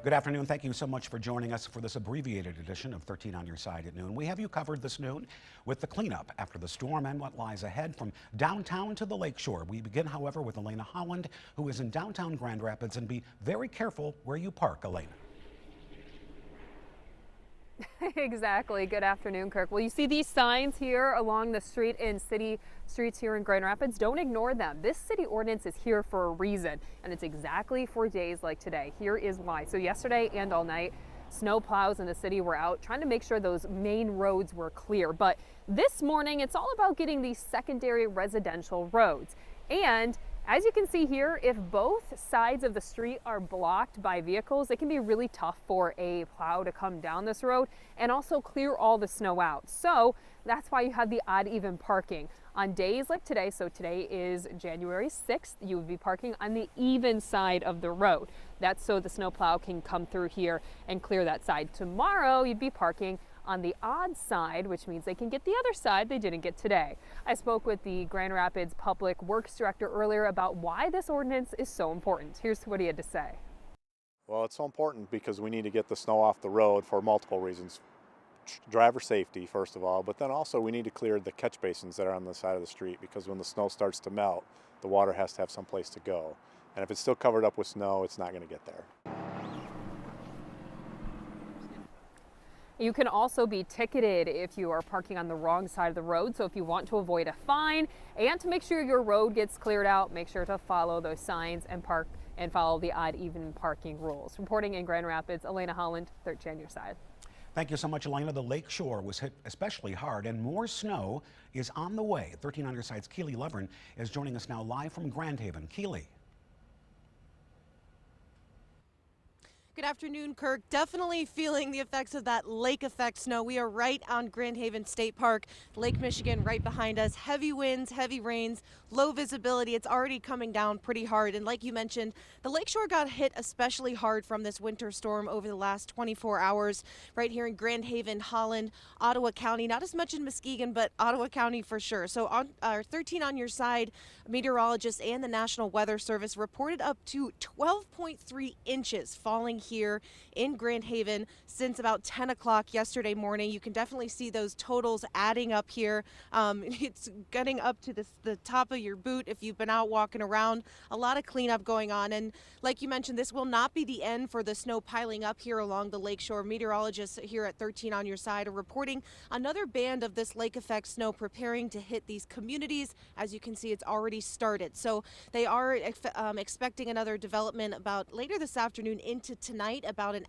Good afternoon. Thank you so much for joining us for this abbreviated edition of 13 on Your Side at noon. We have you covered this noon with the cleanup after the storm and what lies ahead from downtown to the lakeshore. We begin, however, with Elena Holland, who is in downtown Grand Rapids, and be very careful where you park, Elena. Exactly. Good afternoon, Kirk. Well, you see these signs here along the street in city streets here in Grand Rapids. Don't ignore them. This city ordinance is here for a reason, and it's exactly for days like today. Here is why. So yesterday and all night, snow plows in the city were out trying to make sure those main roads were clear. But this morning, it's all about getting these secondary residential roads. And as you can see here, if both sides of the street are blocked by vehicles, it can be really tough for a plow to come down this road and also clear all the snow out. So that's why you have the odd even parking. On days like today, so today is January 6th, you would be parking on the even side of the road. That's so the snow plow can come through here and clear that side. Tomorrow, you'd be parking on the odd side, which means they can get the other side they didn't get today. I spoke with the Grand Rapids Public Works Director earlier about why this ordinance is so important. Here's what he had to say. Well, it's so important because we need to get the snow off the road for multiple reasons. Driver safety, first of all, but then also we need to clear the catch basins that are on the side of the street, because when the snow starts to melt, the water has to have some place to go. And if it's still covered up with snow, it's not going to get there. You can also be ticketed if you are parking on the wrong side of the road. So if you want to avoid a fine and to make sure your road gets cleared out, make sure to follow those signs and park and follow the odd even parking rules. Reporting in Grand Rapids, Elena Holland, 13 on Your Side. Thank you so much, Elena. The lakeshore was hit especially hard, and more snow is on the way. 13 on Your Side's Keely Levern is joining us now live from Grand Haven. Keely. Good afternoon, Kirk. Definitely feeling the effects of that lake effect snow. We are right on Grand Haven State Park, Lake Michigan right behind us. Heavy winds, heavy rains, low visibility. It's already coming down pretty hard. And like you mentioned, the lakeshore got hit especially hard from this winter storm over the last 24 hours. Right here in Grand Haven, Holland, Ottawa County, not as much in Muskegon, but Ottawa County for sure. So on our 13 on Your Side, meteorologists and the National Weather Service reported up to 12.3 inches falling here in Grand Haven since about 10 o'clock yesterday morning. You can definitely see those totals adding up here. It's getting up to the top of your boot if you've been out walking around. A lot of cleanup going on, and like you mentioned, this will not be the end for the snow piling up here along the lakeshore. Meteorologists here at 13 on Your Side are reporting another band of this lake effect snow preparing to hit these communities. As you can see, it's already started. So they are expecting another development about later this afternoon into tonight, about an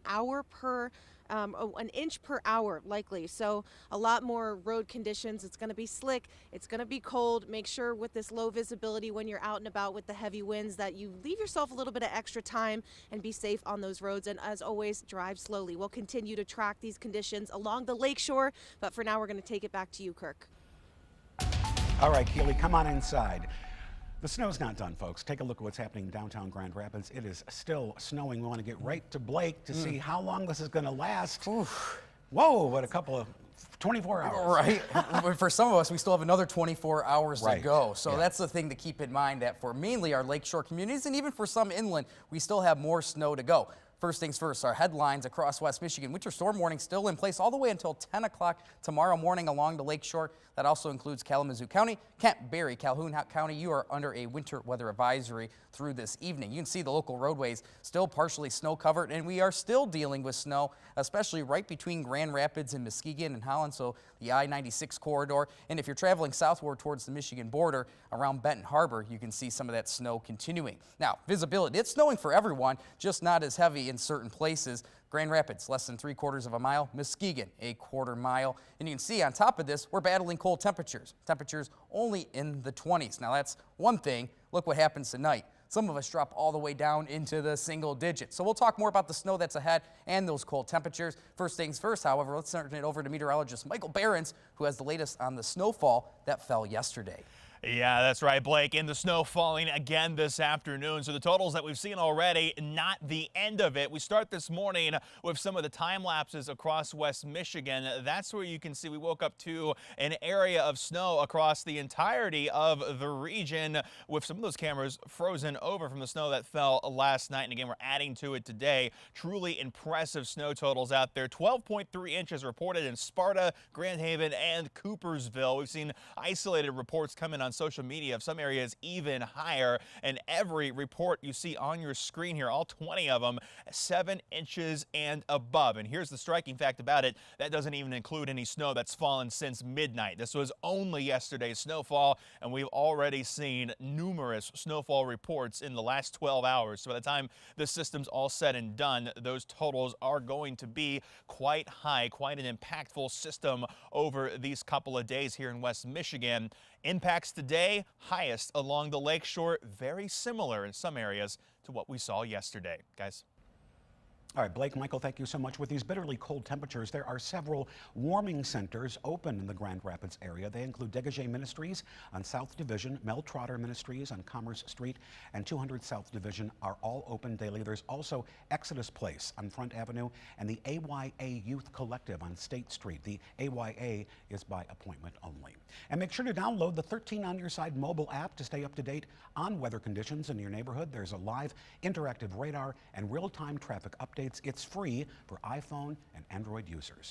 inch per hour likely. So a lot more road conditions. It's going to be slick. It's going to be cold. Make sure with this low visibility when you're out and about with the heavy winds that you leave yourself a little bit of extra time and be safe on those roads. And as always, drive slowly. We'll continue to track these conditions along the lakeshore, but for now we're going to take it back to you, Kirk. All right, Keely, come on inside. The snow's not done, folks. Take a look at what's happening in downtown Grand Rapids. It is still snowing. We want to get right to Blake to see how long this is going to last. Oof. Whoa, what a couple of 24 hours. Right. For some of us, we still have another 24 hours to go. So that's the thing to keep in mind, that for mainly our lakeshore communities and even for some inland, we still have more snow to go. First things first, our headlines across West Michigan. Winter storm warning still in place all the way until 10 o'clock tomorrow morning along the lakeshore. That also includes Kalamazoo County, Kent, Berry, Calhoun County. You are under a winter weather advisory through this evening. You can see the local roadways still partially snow covered, and we are still dealing with snow, especially right between Grand Rapids and Muskegon and Holland, so the I-96 corridor. And if you're traveling southward towards the Michigan border around Benton Harbor, you can see some of that snow continuing. Now, visibility, it's snowing for everyone, just not as heavy in certain places. Grand Rapids, less than 3/4 of a mile. Muskegon, a 1/4 mile. And you can see on top of this, we're battling cold temperatures. Temperatures only in the 20s. Now that's one thing. Look what happens tonight. Some of us drop all the way down into the single digits. So we'll talk more about the snow that's ahead and those cold temperatures. First things first, however, let's turn it over to meteorologist Michael Behrens, who has the latest on the snowfall that fell yesterday. Yeah, that's right, Blake. And the snow falling again this afternoon. So the totals that we've seen already, not the end of it. We start this morning with some of the time lapses across West Michigan. That's where you can see we woke up to an area of snow across the entirety of the region, with some of those cameras frozen over from the snow that fell last night. And again, we're adding to it today. Truly impressive snow totals out there. 12.3 inches reported in Sparta, Grand Haven, and Coopersville. We've seen isolated reports come in on social media of some areas even higher, and every report you see on your screen here, all 20 of them, 7 inches and above. And here's the striking fact about it: that doesn't even include any snow that's fallen since midnight. This was only yesterday's snowfall, and we've already seen numerous snowfall reports in the last 12 hours. So by the time the system's all said and done, those totals are going to be quite high, quite an impactful system over these couple of days here in West Michigan. Impacts today, highest along the lakeshore, very similar in some areas to what we saw yesterday. Guys. All right, Blake, Michael, thank you so much. With these bitterly cold temperatures, there are several warming centers open in the Grand Rapids area. They include Degage Ministries on South Division, Mel Trotter Ministries on Commerce Street, and 200 South Division are all open daily. There's also Exodus Place on Front Avenue and the AYA Youth Collective on State Street. The AYA is by appointment only. And make sure to download the 13 on Your Side mobile app to stay up to date on weather conditions in your neighborhood. There's a live interactive radar and real-time traffic updates. It's free for iPhone and Android users.